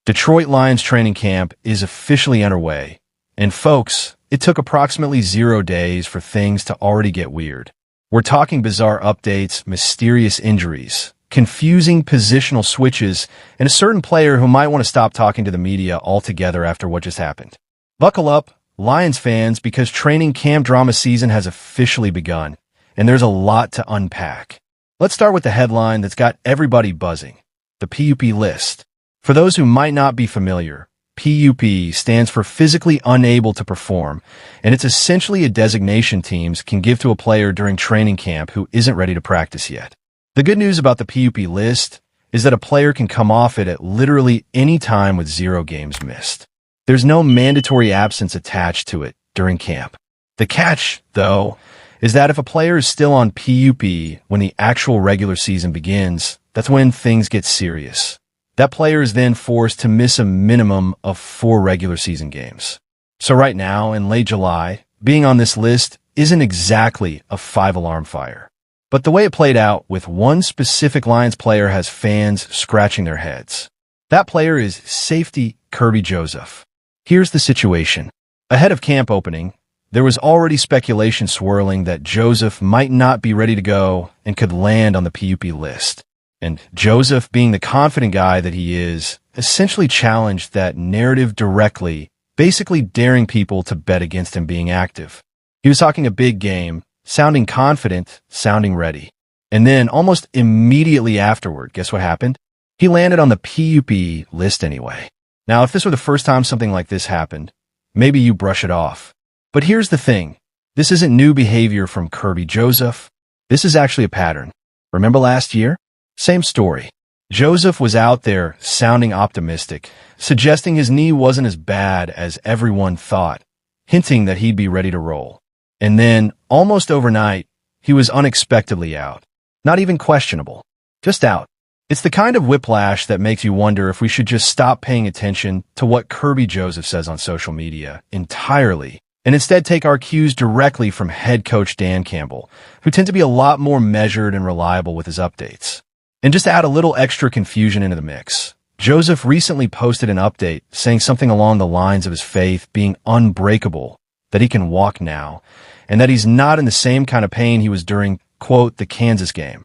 Detroit Lions training camp is officially underway, and folks, it took approximately 0 days for things to already get weird. We're talking bizarre updates, mysterious injuries, confusing positional switches, and a certain player who might want to stop talking to the media altogether after what just happened. Buckle up, Lions fans, because training camp drama season has officially begun, and there's a lot to unpack. Let's start with the headline that's got everybody buzzing, the PUP list. For those who might not be familiar, PUP stands for physically unable to perform, and it's essentially a designation teams can give to a player during training camp who isn't ready to practice yet. The good news about the PUP list is that a player can come off it at literally any time with 0 games missed. There's no mandatory absence attached to it during camp. The catch, though, is that if a player is still on PUP when the actual regular season begins, that's when things get serious. That player is then forced to miss a minimum of 4 regular season games. So right now, in late July, being on this list isn't exactly a 5-alarm fire. But the way it played out with one specific Lions player has fans scratching their heads. That player is safety Kirby Joseph. Here's the situation. Ahead of camp opening, there was already speculation swirling that Joseph might not be ready to go and could land on the PUP list. And Joseph, being the confident guy that he is, essentially challenged that narrative directly, basically daring people to bet against him being active. He was talking a big game, sounding confident, sounding ready. And then, almost immediately afterward, guess what happened? He landed on the PUP list anyway. Now, if this were the first time something like this happened, maybe you brush it off. But here's the thing. This isn't new behavior from Kirby Joseph. This is actually a pattern. Remember last year? Same story. Joseph was out there sounding optimistic, suggesting his knee wasn't as bad as everyone thought, hinting that he'd be ready to roll. And then, almost overnight, he was unexpectedly out. Not even questionable. Just out. It's the kind of whiplash that makes you wonder if we should just stop paying attention to what Kirby Joseph says on social media entirely, and instead take our cues directly from head coach Dan Campbell, who tends to be a lot more measured and reliable with his updates. And just to add a little extra confusion into the mix, Joseph recently posted an update saying something along the lines of his faith being unbreakable, that he can walk now, and that he's not in the same kind of pain he was during, quote, the Kansas game,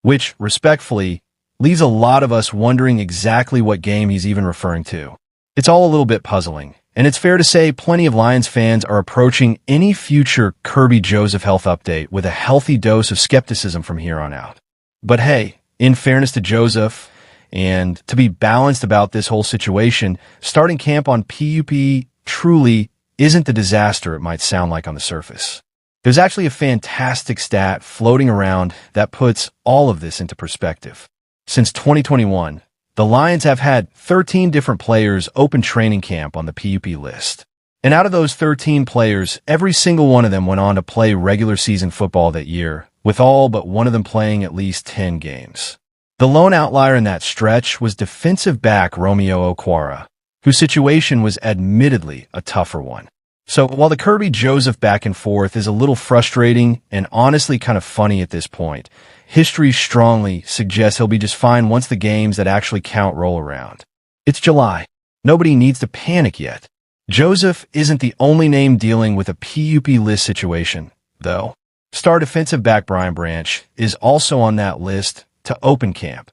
which, respectfully, leaves a lot of us wondering exactly what game he's even referring to. It's all a little bit puzzling, and it's fair to say plenty of Lions fans are approaching any future Kirby Joseph health update with a healthy dose of skepticism from here on out. But hey, in fairness to Joseph, and to be balanced about this whole situation, starting camp on PUP truly isn't the disaster it might sound like on the surface. There's actually a fantastic stat floating around that puts all of this into perspective. Since 2021, the Lions have had 13 different players open training camp on the PUP list. And out of those 13 players, every single one of them went on to play regular season football that year, with all but one of them playing at least 10 games. The lone outlier in that stretch was defensive back Romeo Okwara, whose situation was admittedly a tougher one. So while the Kirby Joseph back and forth is a little frustrating and honestly kind of funny at this point, history strongly suggests he'll be just fine once the games that actually count roll around. It's July. Nobody needs to panic yet. Joseph isn't the only name dealing with a PUP list situation, though. Star defensive back Brian Branch is also on that list to open camp.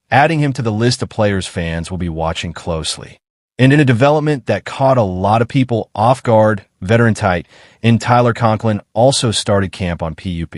Adding him to the list of players fans will be watching closely. And in a development that caught a lot of people off guard, veteran tight, and Tyler Conklin also started camp on PUP.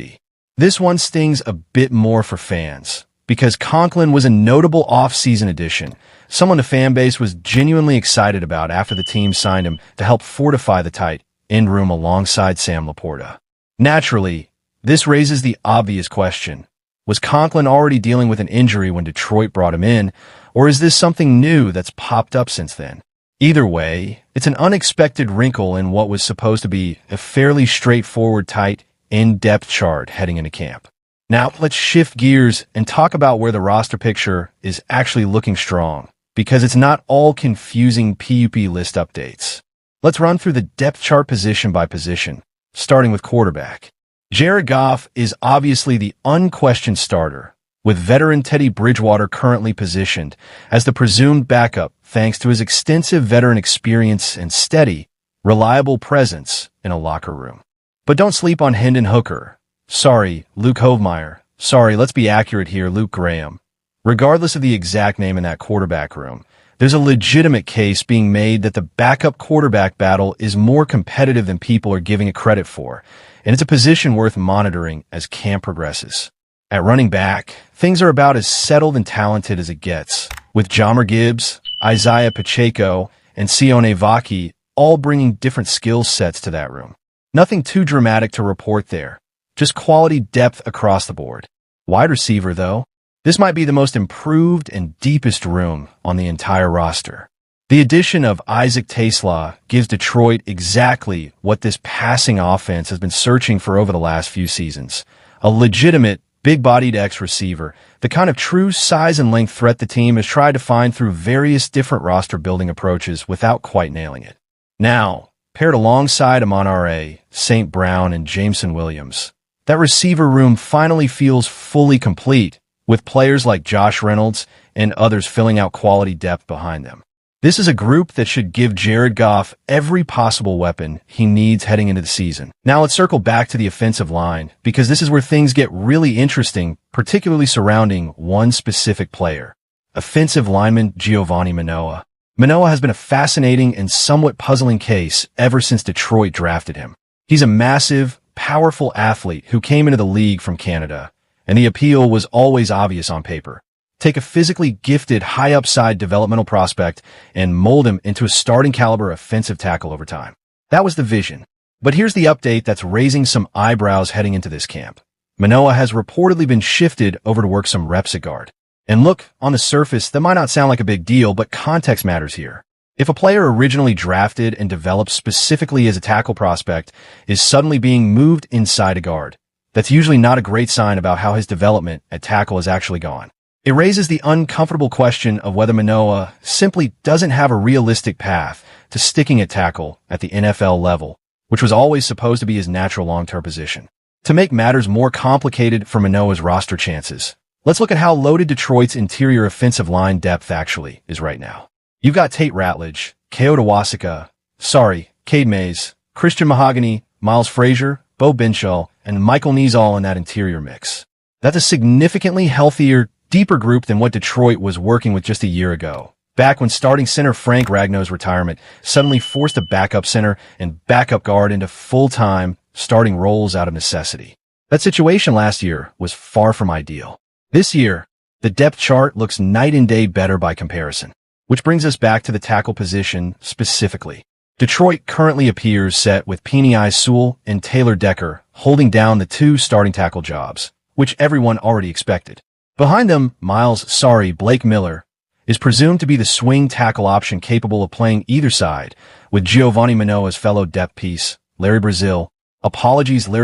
This one stings a bit more for fans, because Conklin was a notable off-season addition, someone the fan base was genuinely excited about after the team signed him to help fortify the tight end room alongside Sam Laporta. Naturally, this raises the obvious question. Was Conklin already dealing with an injury when Detroit brought him in, or is this something new that's popped up since then? Either way, it's an unexpected wrinkle in what was supposed to be a fairly straightforward tight end depth chart heading into camp. Now, let's shift gears and talk about where the roster picture is actually looking strong, because it's not all confusing PUP list updates. Let's run through the depth chart position by position, starting with quarterback. Jared Goff is obviously the unquestioned starter, with veteran Teddy Bridgewater currently positioned as the presumed backup thanks to his extensive veteran experience and steady, reliable presence in a locker room. But don't sleep on Hendon Hooker. Sorry, Luke Hovemeyer. Sorry, let's be accurate here, Luke Graham. Regardless of the exact name in that quarterback room, there's a legitimate case being made that the backup quarterback battle is more competitive than people are giving it credit for, and it's a position worth monitoring as camp progresses. At running back, things are about as settled and talented as it gets, with Jahmyr Gibbs, Isaiah Pacheco, and Sione Vaki all bringing different skill sets to that room. Nothing too dramatic to report there, just quality depth across the board. Wide receiver, though, this might be the most improved and deepest room on the entire roster. The addition of Isaac Taslaw gives Detroit exactly what this passing offense has been searching for over the last few seasons. A legitimate, big-bodied X-receiver, the kind of true size and length threat the team has tried to find through various different roster-building approaches without quite nailing it. Now, paired alongside Amon-Ra, St. Brown, and Jameson Williams, that receiver room finally feels fully complete, with players like Josh Reynolds and others filling out quality depth behind them. This is a group that should give Jared Goff every possible weapon he needs heading into the season. Now let's circle back to the offensive line, because this is where things get really interesting, particularly surrounding one specific player. Offensive lineman Giovani Manu. Manu has been a fascinating and somewhat puzzling case ever since Detroit drafted him. He's a massive, powerful athlete who came into the league from Canada, and the appeal was always obvious on paper. Take a physically gifted, high-upside developmental prospect and mold him into a starting-caliber offensive tackle over time. That was the vision. But here's the update that's raising some eyebrows heading into this camp. Manoah has reportedly been shifted over to work some reps at guard. And look, on the surface, that might not sound like a big deal, but context matters here. If a player originally drafted and developed specifically as a tackle prospect is suddenly being moved inside a guard, that's usually not a great sign about how his development at tackle has actually gone. It raises the uncomfortable question of whether Manoah simply doesn't have a realistic path to sticking at tackle at the NFL level, which was always supposed to be his natural long-term position. To make matters more complicated for Manoah's roster chances, let's look at how loaded Detroit's interior offensive line depth actually is right now. You've got Tate Ratledge, Keota Wasika, Cade Mays, Christian Mahogany, Miles Frazier, Bo Benchall, and Michael Niesall in that interior mix. That's a significantly healthier, deeper group than what Detroit was working with just a year ago, back when starting center Frank Ragnow's retirement suddenly forced a backup center and backup guard into full-time starting roles out of necessity. That situation last year was far from ideal. This year, the depth chart looks night and day better by comparison, which brings us back to the tackle position specifically. Detroit currently appears set with Penei Sewell and Taylor Decker holding down the two starting tackle jobs, which everyone already expected. Behind them, Blake Miller is presumed to be the swing tackle option capable of playing either side, with Giovani Manu as fellow depth piece, Larry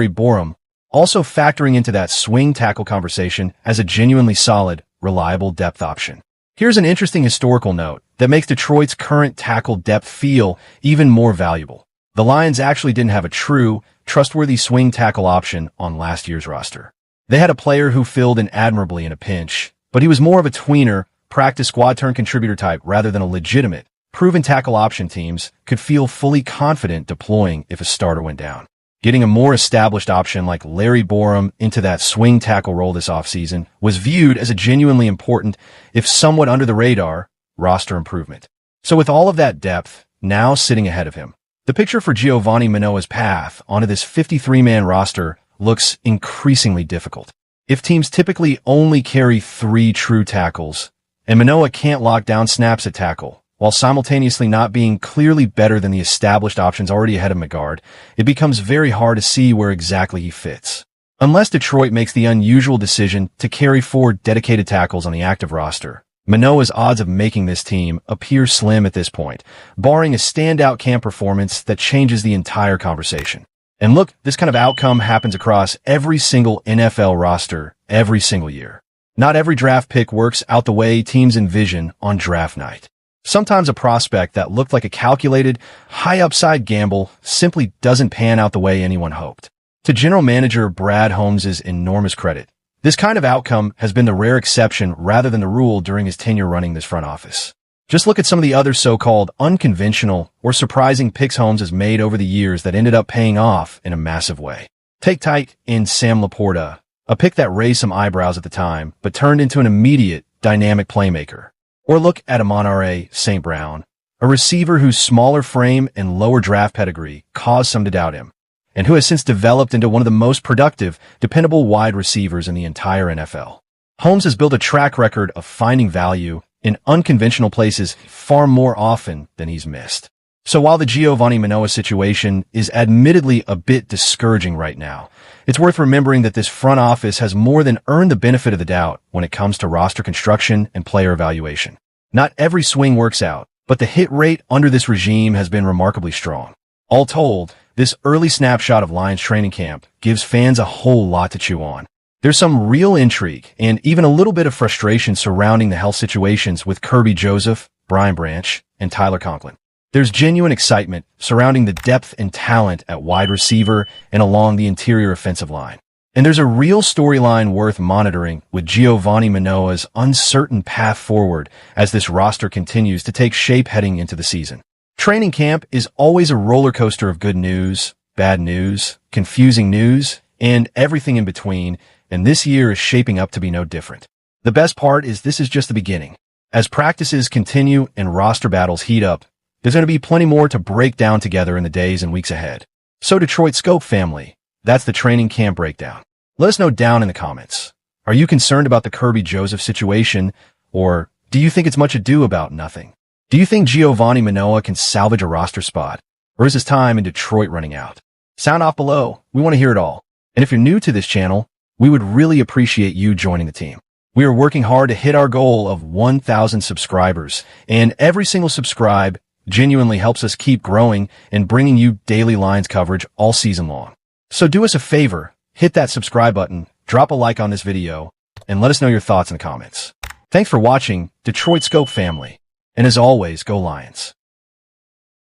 Borum, also factoring into that swing tackle conversation as a genuinely solid, reliable depth option. Here's an interesting historical note that makes Detroit's current tackle depth feel even more valuable. The Lions actually didn't have a true, trustworthy swing tackle option on last year's roster. They had a player who filled in admirably in a pinch, but he was more of a tweener, practice squad-turn-contributor type rather than a legitimate, proven tackle option teams could feel fully confident deploying if a starter went down. Getting a more established option like Larry Borum into that swing tackle role this offseason was viewed as a genuinely important, if somewhat under-the-radar, roster improvement. So with all of that depth now sitting ahead of him, the picture for Giovani Manoah's path onto this 53-man roster looks increasingly difficult. If teams typically only carry 3 true tackles, and Manoah can't lock down snaps at tackle, while simultaneously not being clearly better than the established options already ahead of McGard, it becomes very hard to see where exactly he fits. Unless Detroit makes the unusual decision to carry 4 dedicated tackles on the active roster, Manoah's odds of making this team appear slim at this point, barring a standout camp performance that changes the entire conversation. And look, this kind of outcome happens across every single NFL roster every single year. Not every draft pick works out the way teams envision on draft night. Sometimes a prospect that looked like a calculated, high-upside gamble simply doesn't pan out the way anyone hoped. To general manager Brad Holmes' enormous credit, this kind of outcome has been the rare exception rather than the rule during his tenure running this front office. Just look at some of the other so-called unconventional or surprising picks Holmes has made over the years that ended up paying off in a massive way. Take tight in Sam Laporta, a pick that raised some eyebrows at the time, but turned into an immediate, dynamic playmaker. Or look at Amon-Ra St. Brown, a receiver whose smaller frame and lower draft pedigree caused some to doubt him, and who has since developed into one of the most productive, dependable wide receivers in the entire NFL. Holmes has built a track record of finding value in unconventional places far more often than he's missed. So while the Giovani Manu situation is admittedly a bit discouraging right now, it's worth remembering that this front office has more than earned the benefit of the doubt when it comes to roster construction and player evaluation. Not every swing works out, but the hit rate under this regime has been remarkably strong. All told, this early snapshot of Lions training camp gives fans a whole lot to chew on. There's some real intrigue and even a little bit of frustration surrounding the health situations with Kirby Joseph, Brian Branch, and Tyler Conklin. There's genuine excitement surrounding the depth and talent at wide receiver and along the interior offensive line. And there's a real storyline worth monitoring with Giovani Manu's uncertain path forward as this roster continues to take shape heading into the season. Training camp is always a roller coaster of good news, bad news, confusing news, and everything in between, and this year is shaping up to be no different. The best part is this is just the beginning. As practices continue and roster battles heat up, there's going to be plenty more to break down together in the days and weeks ahead. So Detroit Scope family, that's the training camp breakdown. Let us know down in the comments. Are you concerned about the Kirby Joseph situation, or do you think it's much ado about nothing? Do you think Giovani Manu can salvage a roster spot, or is his time in Detroit running out? Sound off below. We want to hear it all. And if you're new to this channel, we would really appreciate you joining the team. We are working hard to hit our goal of 1,000 subscribers, and every single subscribe genuinely helps us keep growing and bringing you daily Lions coverage all season long. So do us a favor, hit that subscribe button, drop a like on this video, and let us know your thoughts in the comments. Thanks for watching, Detroit Scope family. And as always, go Lions.